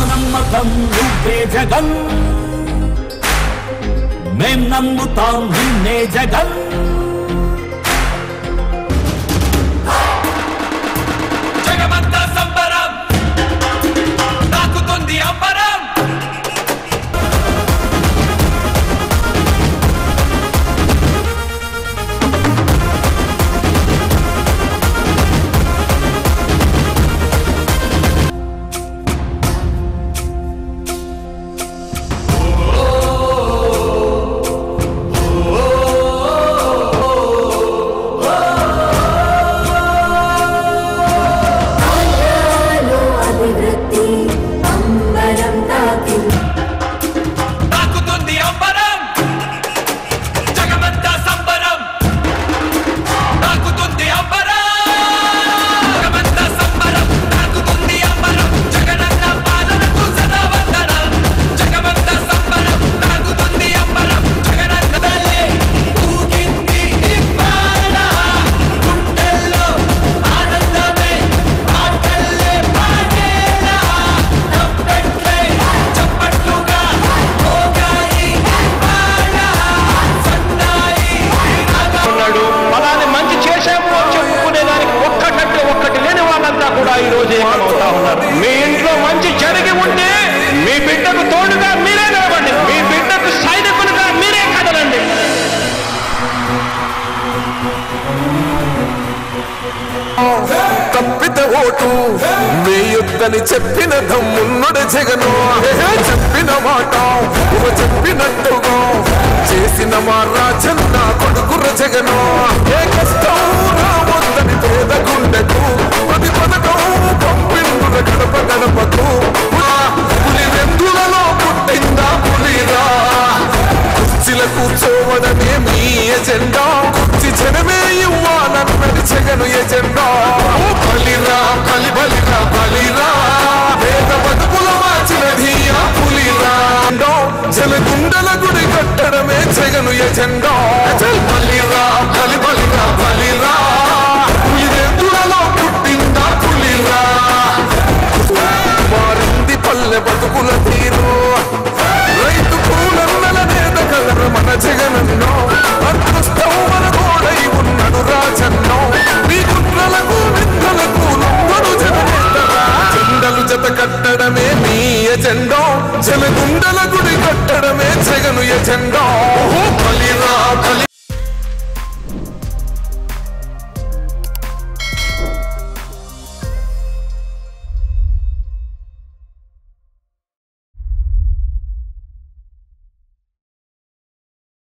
నమ్మకం నువ్వే జగన్ మేం నమ్ముతాం నిన్నే జగన్ జగమంతా సంబరం తాకుతుంది అంబరం మీ ఇంట్లో మంచి జరిగి ఉంటే మీ బిడ్డకు తోడుగా మీరే నిలబండి, మీ బిడ్డకు సైనికులుగా మీరే కదలండి. తప్పిత ఓటు వేయొద్దని చెప్పిన దమ్మున్నడు జగను, చెప్పిన మాట చెప్పినట్టుగా చేసిన మా రాజన్న కొడుకుర జగను. ఏ కష్టం రావద్దని పేద గుండెకు ప్రతి పథకం పంపిండుల గడప గడపకు. పులి వెందులలో పుట్టిందా పులిరా, కుర్చీల కూర్చోవడమే మీ ఎజెండా, కుర్చీ జనమే ఇవ్వాలన్నది జగను ఎజెండా. బలిరా బలి బలిరా బలిరా, పేద బతుకుల మార్చినది ఆ పులిరా. జలగుండల గుడి కట్టడమే జగను ఎజెండా. బలిరా బలి బలిరా బలిరా, పులివెందులలో పుట్టిందా పులిరా. మారింది పల్లె బతుకుల తీరు, రైతు పూలన్నల నేత కలరు మన జగనన్నో. అదృష్టం మన గోడై ఉన్నడు రాజన్నో, మీ కుట్రలకు నిందలకు లొంగడు జననేతరా. జెండలు జత కట్టడమే మీ ఎజెండా, జలగుండల గుడి కట్టడమే జగను ఎజెండా. బలిరా బలి